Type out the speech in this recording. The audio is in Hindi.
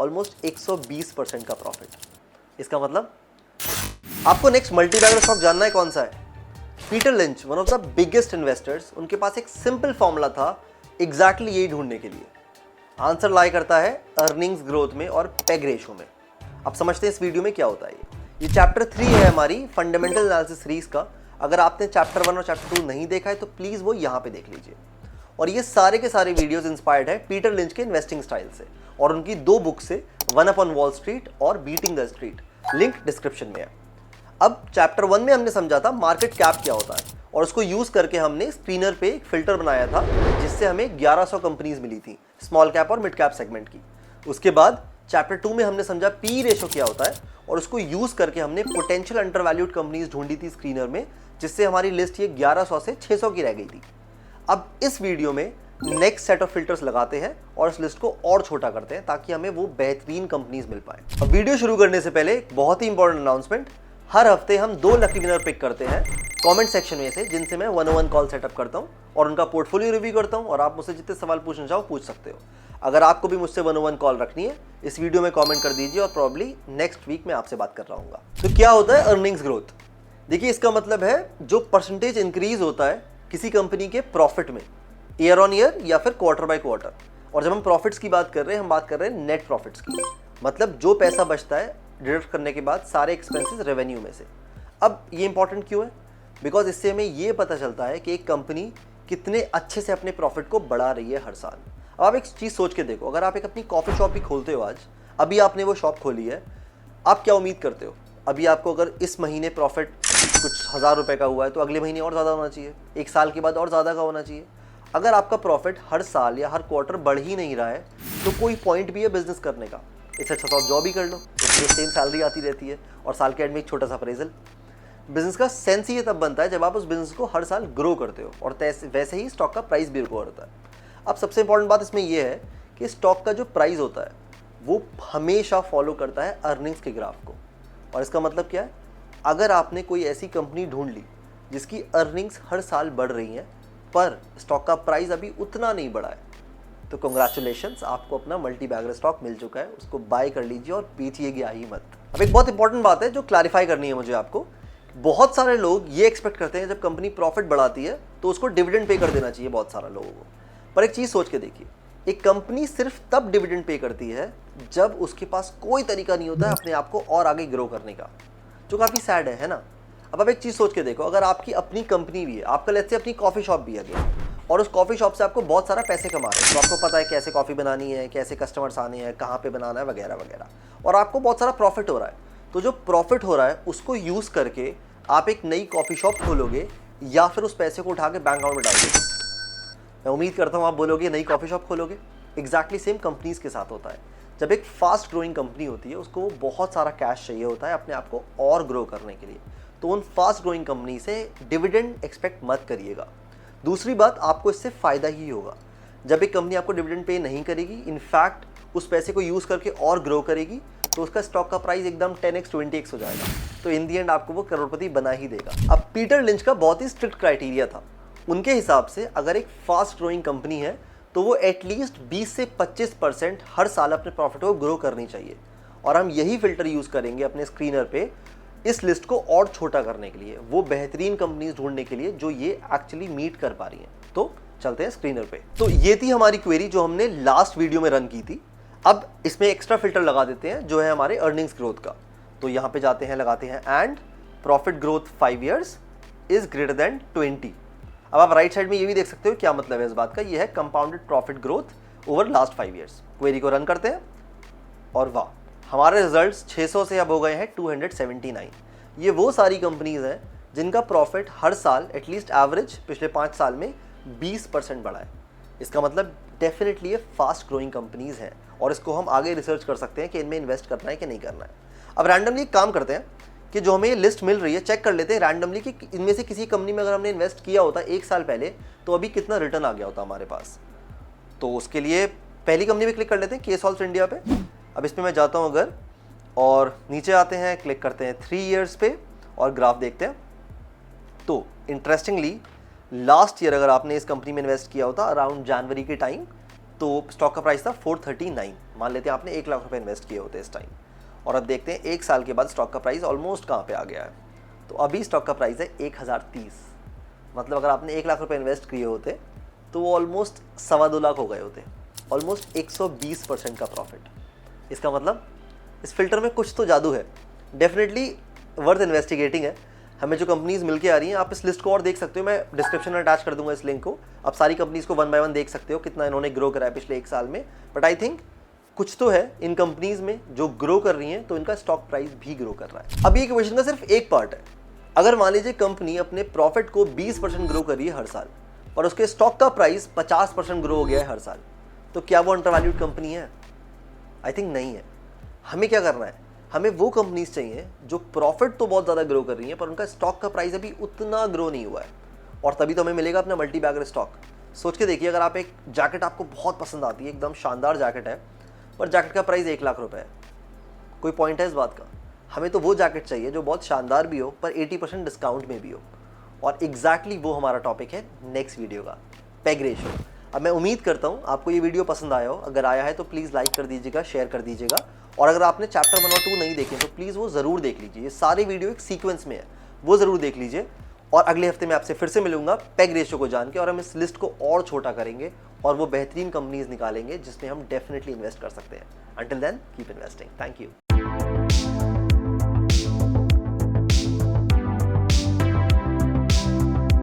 ऑलमोस्ट 120% का प्रॉफिट। इसका मतलब आपको नेक्स्ट मल्टी बैगर स्टॉक जानना है कौन सा है? Peter lynch, one of the biggest investors, उनके पास एक सिंपल फॉर्मूला था एग्जैक्टली यही ढूंढने के लिए। आंसर लाई करता है अर्निंग्स ग्रोथ में और पेग रेशो में। आप समझते हैं इस वीडियो में क्या होता है। ये चैप्टर 3 है हमारी फंडामेंटल एनालिसिस सीरीज का। अगर आपने चैप्टर 1 और चैप्टर 2 नहीं देखा है तो प्लीज वो यहाँ पे देख लीजिए। और ये सारे के सारे वीडियोस इंस्पायर्ड है पीटर लिंच के इन्वेस्टिंग स्टाइल से और उनकी 2 बुक से, वन अपॉन वॉल स्ट्रीट और beating the street. Link description में है। अब चैप्टर 1 में हमने समझा था मार्केट कैप क्या होता है और उसको यूज करके हमने स्क्रीनर पे एक फिल्टर बनाया था जिससे हमें 1100 कंपनीज मिली थी स्मॉल कैप और मिड कैप सेगमेंट की। उसके बाद चैप्टर 2 में हमने समझा पी रेशो क्या होता है और उसको यूज करके हमने पोटेंशियल अंडरवैल्यूड कंपनीज ढूंढी थी स्क्रीनर में, जिससे हमारी लिस्ट ये 1100 से 600 की रह गई थी। अब इस वीडियो में नेक्स्ट सेट ऑफ फिल्टर्स लगाते हैं और इस लिस्ट को और छोटा करते हैं ताकि हमें वो बेहतरीन कंपनीज मिल पाए। अब वीडियो शुरू करने से पहले एक बहुत ही इंपॉर्टेंट अनाउंसमेंट। हर हफ्ते हम 2 लकी विनर पिक करते हैं कमेंट सेक्शन में से, जिनसे मैं 1-on-1 कॉल सेटअप करता हूं और उनका पोर्टफोलियो रिव्यू करता हूं और आप मुझसे जितने सवाल पूछना चाहो पूछ सकते हो। अगर आपको भी मुझसे 1-on-1 कॉल रखनी है इस वीडियो में कमेंट कर दीजिए और प्रॉब्ली नेक्स्ट वीक में आपसे बात कर रहा हूँ। तो क्या होता है अर्निंग्स ग्रोथ? देखिए, इसका मतलब है जो परसेंटेज इंक्रीज होता है किसी कंपनी के प्रॉफिट में ईयर ऑन ईयर या फिर क्वार्टर बाय क्वार्टर। और जब हम प्रॉफिट्स की बात कर रहे हैं हम बात कर रहे हैं नेट प्रॉफिट्स की, मतलब जो पैसा बचता है डिडक्ट करने के बाद सारे एक्सपेंसेस रेवेन्यू में से। अब ये इंपॉर्टेंट क्यों है? बिकॉज इससे हमें ये पता चलता है कि एक कंपनी कितने अच्छे से अपने प्रॉफिट को बढ़ा रही है हर साल। अब आप एक चीज़ सोच के देखो, अगर आप एक अपनी कॉफ़ी शॉप भी खोलते हो आज, अभी आपने वो शॉप खोली है, आप क्या उम्मीद करते हो? अभी आपको अगर इस महीने प्रॉफिट कुछ 1000 रुपये का हुआ है तो अगले महीने और ज़्यादा होना चाहिए, एक साल के बाद और ज़्यादा का होना चाहिए। अगर आपका प्रॉफिट हर साल या हर क्वार्टर बढ़ ही नहीं रहा है तो कोई पॉइंट भी है बिजनेस करने का। इससे अच्छा तो आप जॉब ही कर लो, उसमें सेम सैलरी आती रहती है और साल के एंड में एक छोटा सा अप्रेजल। बिजनेस का सेंस ही तब बनता है जब आप उस बिजनेस को हर साल ग्रो करते हो और वैसे ही स्टॉक का प्राइस भी ग्रो होता है। अब सबसे इंपॉर्टेंट बात इसमें यह है कि स्टॉक का जो प्राइस होता है वो हमेशा फॉलो करता है अर्निंग्स के ग्राफ को। और इसका मतलब क्या है? अगर आपने कोई ऐसी कंपनी ढूंढ ली जिसकी अर्निंग्स हर साल बढ़ रही हैं पर स्टॉक का प्राइस अभी उतना नहीं बढ़ा है, तो कंग्रेचुलेशंस, आपको अपना मल्टी बैगर स्टॉक मिल चुका है। उसको बाय कर लीजिए और पीछिएगा ही मत। अब एक बहुत इंपॉर्टेंट बात है जो क्लैरिफाई करनी है मुझे आपको। बहुत सारे लोग ये एक्सपेक्ट करते हैं जब कंपनी प्रॉफिट बढ़ाती है तो उसको डिविडेंड पे कर देना चाहिए बहुत सारे लोगों को। पर एक चीज़ सोच के देखिए, एक कंपनी सिर्फ तब डिविडेंड पे करती है जब उसके पास कोई तरीका नहीं होता है अपने आप को और आगे ग्रो करने का, जो काफ़ी सैड है ना। अब आप एक चीज़ सोच के देखो, अगर आपकी अपनी कंपनी भी है, आपका लेट्स से अपनी कॉफ़ी शॉप भी है और उस कॉफ़ी शॉप से आपको बहुत सारा पैसे कमा रहे हैं, तो आपको पता है कैसे कॉफ़ी बनानी है, कैसे कस्टमर्स आने हैं, कहाँ पे बनाना है, वगैरह वगैरह, और आपको बहुत सारा प्रॉफिट हो रहा है। तो जो प्रॉफिट हो रहा है उसको यूज़ करके आप एक नई कॉफ़ी शॉप खोलोगे या फिर उस पैसे को उठा के बैंक अकाउंट में डाल दोगे। मैं उम्मीद करता हूँ आप बोलोगे नई कॉफ़ी शॉप खोलोगे। एग्जैक्टली सेम कंपनीज के साथ होता है। जब एक फास्ट ग्रोइंग कंपनी होती है उसको बहुत सारा कैश चाहिए होता है अपने आप को और ग्रो करने के लिए, तो उन फास्ट ग्रोइंग कंपनी से डिविडेंड एक्सपेक्ट मत करिएगा। दूसरी बात, आपको इससे फ़ायदा ही होगा। जब एक कंपनी आपको डिविडेंड पे नहीं करेगी, इनफैक्ट उस पैसे को यूज़ करके और ग्रो करेगी, तो उसका स्टॉक का प्राइस एकदम 10x 20x हो जाएगा। तो इन दी एंड आपको वो करोड़पति बना ही देगा। अब पीटर लिंच का बहुत ही स्ट्रिक्ट क्राइटेरिया था। उनके हिसाब से अगर एक फास्ट ग्रोइंग कंपनी है तो वो एटलीस्ट 20 से 25% हर साल अपने प्रॉफिट को ग्रो करनी चाहिए। और हम यही फिल्टर यूज़ करेंगे अपने स्क्रीनर पे इस लिस्ट को और छोटा करने के लिए, वो बेहतरीन कंपनीज ढूंढने के लिए जो ये एक्चुअली मीट कर पा रही हैं। तो चलते हैं स्क्रीनर पे। तो ये थी हमारी क्वेरी जो हमने लास्ट वीडियो में रन की थी। अब इसमें एक्स्ट्रा फिल्टर लगा देते हैं जो है हमारे अर्निंग्स ग्रोथ का। तो यहाँ पे जाते हैं, लगाते हैं and profit growth 5 years is greater than 20। अब आप राइट साइड में ये भी देख सकते हो क्या मतलब है इस बात का। ये है compounded profit growth over last 5 years। Query को रन करते हैं और वाह, हमारे रिजल्ट्स 600 से अब हो गए हैं 279। ये वो सारी कंपनीज हैं जिनका प्रॉफिट हर साल एटलीस्ट एवरेज पिछले 5 साल में 20% बढ़ा है। इसका मतलब डेफिनेटली ये फास्ट ग्रोइंग कंपनीज हैं और इसको हम आगे रिसर्च कर सकते हैं कि इनमें इन्वेस्ट करना है कि नहीं करना है। अब रैंडमली एक काम करते हैं कि जो हमें ये लिस्ट मिल रही है चेक कर लेते हैं रैंडमली कि इनमें से किसी कंपनी में अगर हमने इन्वेस्ट किया होता 1 साल पहले तो अभी कितना रिटर्न आ गया होता हमारे पास। तो उसके लिए पहली कंपनी पे क्लिक कर लेते हैं, के सॉल्व्स इंडिया पे। अब इसमें मैं जाता हूँ अगर, और नीचे आते हैं, क्लिक करते हैं 3 years पे और ग्राफ देखते हैं। तो इंटरेस्टिंगली लास्ट ईयर अगर आपने इस कंपनी में इन्वेस्ट किया होता अराउंड जनवरी के टाइम, तो स्टॉक का प्राइस था 439 मान लेते हैं आपने 1 लाख रुपए इन्वेस्ट किए होते इस टाइम, और अब देखते हैं 1 साल के बाद स्टॉक का प्राइस ऑलमोस्ट कहाँ पे आ गया है। तो अभी स्टॉक का प्राइस है 1030। मतलब अगर आपने 1 लाख रुपए इन्वेस्ट किए होते तो वो ऑलमोस्ट 2.25 लाख हो गए होते, ऑलमोस्ट 120% का प्रॉफिट। इसका मतलब इस फिल्टर में कुछ तो जादू है, डेफिनेटली वर्थ इन्वेस्टिगेटिंग है। हमें जो कंपनीज मिल के आ रही हैं, आप इस लिस्ट को और देख सकते हो, मैं डिस्क्रिप्शन में अटैच कर दूंगा इस लिंक को। आप सारी कंपनीज को 1 बाय 1 देख सकते हो कितना इन्होंने ग्रो करा है पिछले 1 साल में। बट आई थिंक कुछ तो है इन कंपनीज में जो ग्रो कर रही हैं, तो इनका स्टॉक प्राइस भी ग्रो कर रहा है। अभी इक्वेशन का सिर्फ एक पार्ट है। अगर मान लीजिए कंपनी अपने प्रॉफिट को 20% ग्रो कर रही है हर साल, और उसके स्टॉक का प्राइस 50% ग्रो हो गया है हर साल, तो क्या वो अंडरवैल्यूड कंपनी है? आई थिंक नहीं है। हमें क्या करना है, हमें वो कंपनीज चाहिए जो प्रॉफिट तो बहुत ज़्यादा ग्रो कर रही हैं, पर उनका स्टॉक का प्राइस अभी उतना ग्रो नहीं हुआ है, और तभी तो हमें मिलेगा अपना मल्टी बैगर स्टॉक। सोच के देखिए, अगर आप एक जैकेट आपको बहुत पसंद आती है, एकदम शानदार जैकेट है, पर जैकेट का प्राइस 1 लाख रुपए है, कोई पॉइंट है इस बात का? हमें तो वो जैकेट चाहिए जो बहुत शानदार भी हो, पर 80% डिस्काउंट में भी हो। और एग्जैक्टली वो हमारा टॉपिक है नेक्स्ट वीडियो का, पेग रेशियो। अब मैं उम्मीद करता हूँ आपको ये वीडियो पसंद आया हो। अगर आया है तो प्लीज़ लाइक कर दीजिएगा, शेयर कर दीजिएगा, और अगर आपने चैप्टर 1 और 2 नहीं देखे तो प्लीज़ वो ज़रूर देख लीजिए। ये सारे वीडियो एक सीक्वेंस में है, वो ज़रूर देख लीजिए। और अगले हफ्ते में आपसे फिर से मिलूंगा पेग रेशियो को जान के, और हम इस लिस्ट को और छोटा करेंगे और वो बेहतरीन कंपनीज निकालेंगे जिसमें हम डेफिनेटली इन्वेस्ट कर सकते हैं। Until then keep investing. Thank you.